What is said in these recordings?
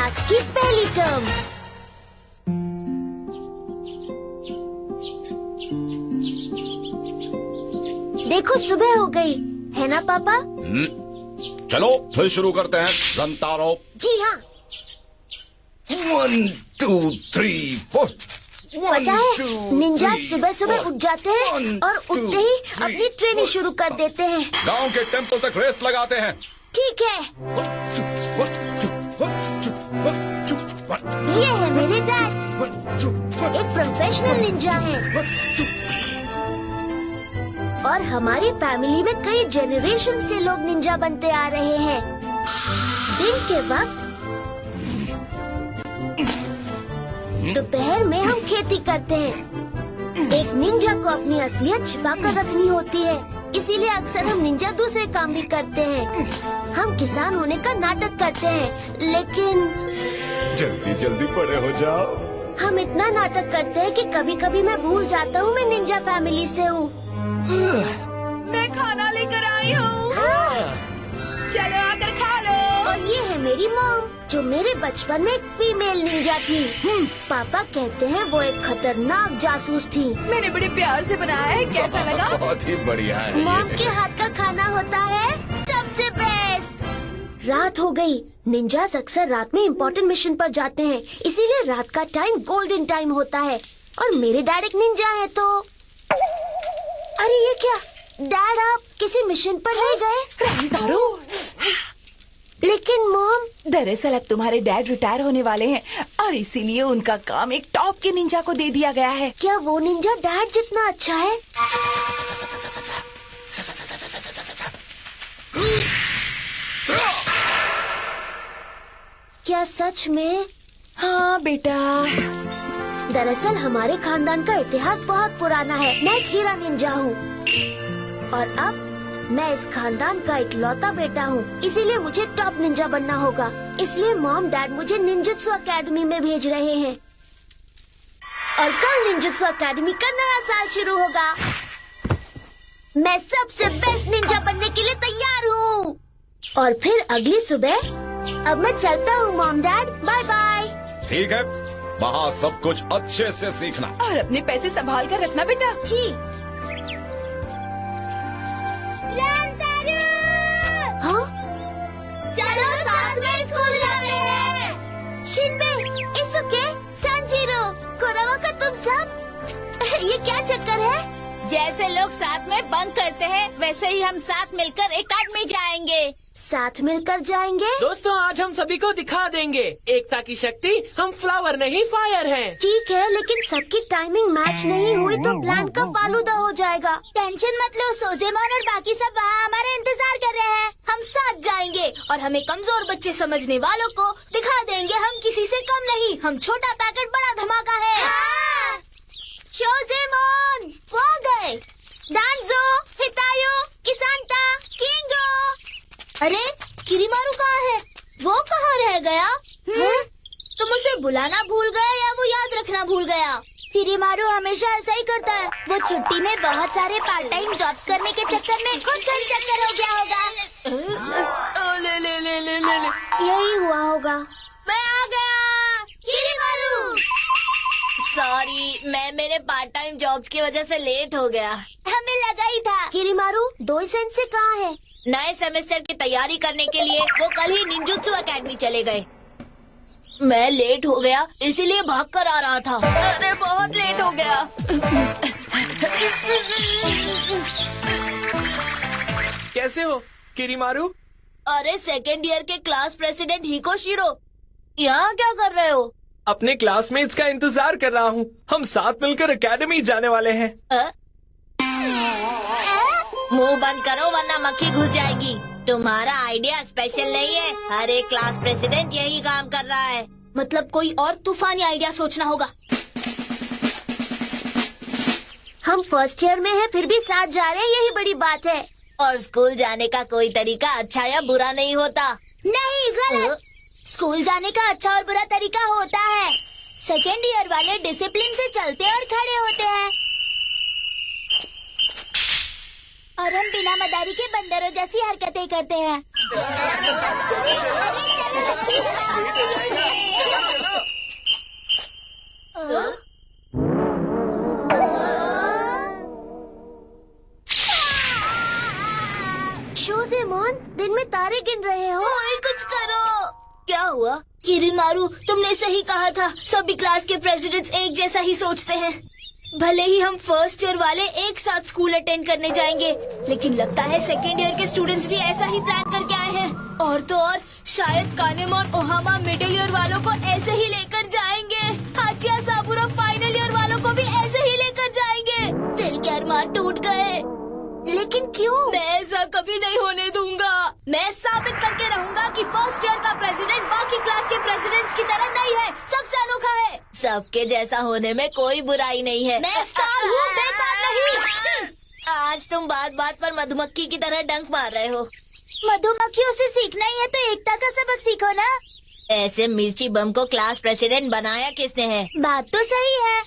Class की पहली term. देखो सुबह हो गई है ना पापा? चलो फिर शुरू करते हैं। रंतारो। जी हाँ। 1 2 3 4। पता है निंजा सुबह सुबह उठ जाते हैं और उठते ही अपनी ट्रेनिंग शुरू कर देते हैं। गांव के टेंपल तक रेस लगाते हैं। ठीक है। ये है मेरे डैड, एक प्रोफेशनल निंजा है और हमारी फैमिली में कई जनरेशन से लोग निंजा बनते आ रहे हैं। दिन के वक्त दोपहर में हम खेती करते हैं। एक निंजा को अपनी असलियत छिपा कर रखनी होती है, इसीलिए अक्सर हम निंजा दूसरे काम भी करते हैं। हम किसान होने का नाटक करते हैं, लेकिन जल्दी जल्दी बड़े हो जाओ। हम इतना नाटक करते हैं कि कभी कभी मैं भूल जाता हूँ मैं निंजा फैमिली से हूँ। मैं खाना लेकर आई हूँ। हाँ। चलो आकर खा लो। और ये है मेरी मॉम, जो मेरे बचपन में एक फीमेल निंजा थी। पापा कहते हैं वो एक खतरनाक जासूस थी। मैंने बड़े प्यार से बनाया है, कैसा लगा? बहुत ही बढ़िया है। मॉम के हाथ का खाना होता है सबसे बेस्ट। रात हो गई। निंजास अक्सर रात में इम्पोर्टेंट मिशन पर जाते हैं, इसीलिए रात का टाइम गोल्डन टाइम होता है। और मेरे डैड एक निंजा है तो अरे ये क्या डैड, आप किसी मिशन पर नहीं गए? रंतारो, लेकिन मॉम, दरअसल अब तुम्हारे डैड रिटायर होने वाले हैं और इसीलिए उनका काम एक टॉप के निंजा को दे दिया गया है। क्या वो निंजा डैड जितना अच्छा है? क्या सच में? हाँ बेटा। दरअसल हमारे खानदान का इतिहास बहुत पुराना है। मैं एक हीरा निंजा हूँ और अब मैं इस खानदान का इकलौता बेटा हूँ, इसीलिए मुझे टॉप निंजा बनना होगा। इसलिए मॉम डैड मुझे निंजुत्सु एकेडमी में भेज रहे हैं और कल निंजुत्सु एकेडमी का नया साल शुरू होगा। मैं सबसे बेस्ट निंजा बनने के लिए तैयार हूँ। और फिर अगली सुबह अब मैं चलता हूँ मॉम डैड, बाय बाय। ठीक है, वहाँ सब कुछ अच्छे से सीखना और अपने पैसे संभाल कर रखना बेटा। जी। हाँ? चलो साथ में स्कूल जाते हैं। शिनबे, इसुके, संजीरो, कोरावा का तुम सब ये क्या चक्कर है? जैसे लोग साथ में बंक करते हैं, वैसे ही हम साथ मिलकर एकेडमी जाएंगे। साथ मिलकर जाएंगे? दोस्तों, आज हम सभी को दिखा देंगे एकता की शक्ति। हम फ्लावर नहीं फायर हैं। ठीक है, लेकिन सबकी टाइमिंग मैच नहीं हुई तो प्लान का फालूदा हो जाएगा। टेंशन मत लो, सोजेमोन और बाकी सब वहाँ हमारा इंतजार कर रहे हैं। हम साथ जाएंगे और हमें कमजोर बच्चे समझने वालों को दिखा देंगे हम किसी से कम नहीं। हम छोटा पैकेट बड़ा धमाका है। हाँ! शोजेमोन, वो गए। डांजो, हितायो, किसांता, किंगो। अरे किरीमारू कहाँ है? वो कहाँ रह गया? तुम उसे बुलाना भूल गए या वो याद रखना भूल गया? किरीमारू हमेशा ऐसा ही करता है। वो छुट्टी में बहुत सारे पार्ट टाइम जॉब्स करने के चक्कर में खुद घर चक्कर हो गया होगा। ले ले ले ले ले ले। यही हुआ होगा। मैं आ गया। किरीमारू, सॉरी, मैं मेरे पार्ट टाइम जॉब्स की वजह से लेट हो गया। हमें लगा ही था। किरीमारू, 2 सेंट से कहाँ है? नए सेमेस्टर की तैयारी करने के लिए वो कल ही निंजुत्सु एकेडमी चले गए। मैं लेट हो गया, इसीलिए भाग कर आ रहा था। अरे बहुत लेट हो गया। कैसे हो किरीमारू? अरे सेकेंड ईयर के क्लास प्रेसिडेंट हिकोशिरो, यहाँ क्या कर रहे हो? अपने क्लासमेट्स का इंतजार कर रहा हूँ। हम साथ मिलकर एकेडमी जाने वाले हैं। मुंह बंद करो वरना मक्खी घुस जाएगी। तुम्हारा आइडिया स्पेशल नहीं है, हर एक क्लास प्रेसिडेंट यही काम कर रहा है। मतलब कोई और तूफानी आइडिया सोचना होगा। हम फर्स्ट ईयर में हैं, फिर भी साथ जा रहे हैं, यही बड़ी बात है। और स्कूल जाने का कोई तरीका अच्छा या बुरा नहीं होता। नहीं, गलत। स्कूल जाने का अच्छा और बुरा तरीका होता है। सेकेंड ईयर वाले डिसिप्लिन से चलते और खड़े होते हैं और हम बिना मदारी के बंदरों जैसी हरकतें करते हैं। शोज़ेमोन, दिन में तारे गिन रहे हो? ओए, कुछ करो। क्या हुआ? किरीमारू, तुमने सही कहा था, सभी क्लास के प्रेसिडेंट्स एक जैसा ही सोचते हैं। भले ही हम फर्स्ट ईयर वाले एक साथ स्कूल अटेंड करने जाएंगे, लेकिन लगता है सेकेंड ईयर के स्टूडेंट्स भी ऐसा ही प्लान करके आए हैं। और तो और शायद कानेम और ओहामा मिडिल ईयर वालों को ऐसे ही लेकर जाएंगे। हाचिया साबुरा फाइनल ईयर वालों को भी ऐसे ही लेकर जाएंगे। दिल के अरमान टूट गए। लेकिन क्यों? मैं ऐसा कभी नहीं होने दूंगा। मैं साबित करके रहूंगा कि फर्स्ट ईयर का प्रेसिडेंट बाकी क्लास के प्रेसिडेंट्स की तरह नहीं है, सबसे अनोखा है। सबके जैसा होने में कोई बुराई नहीं है। मैं स्टार हूँ, बेकार नहीं। आज तुम बात बात पर मधुमक्खी की तरह डंक मार रहे हो। मधुमक्खियों से सीखना ही है तो एकता का सबक सीखो ना। ऐसे मिर्ची बम को क्लास प्रेसिडेंट बनाया किसने है? बात तो सही है।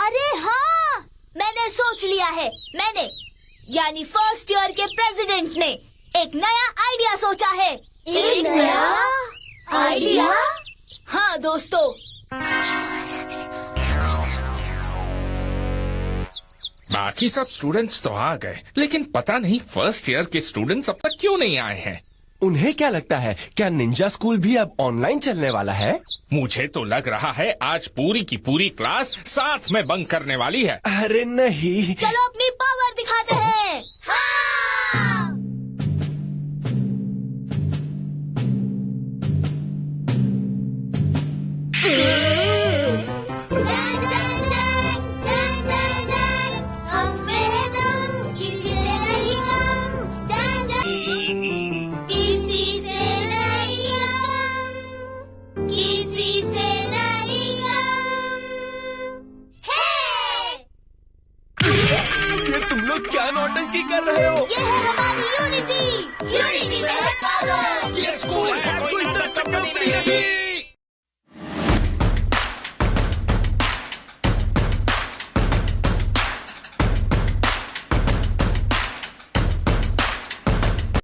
अरे हाँ, मैंने सोच लिया है। मैंने यानी फर्स्ट ईयर के प्रेसिडेंट ने एक नया आइडिया सोचा है। एक नया आइडिया? हाँ दोस्तों, बाकी सब स्टूडेंट्स तो आ गए, लेकिन पता नहीं फर्स्ट ईयर के स्टूडेंट्स अब तक क्यों नहीं आए हैं। उन्हें क्या लगता है, क्या निंजा स्कूल भी अब ऑनलाइन चलने वाला है? मुझे तो लग रहा है आज पूरी की पूरी क्लास साथ में बंक करने वाली है। अरे नहीं। चलो अपनी पावर दिखाते हैं। हाँ! ये तुम लोग क्या नौटंकी कर रहे हो? ये है हमारा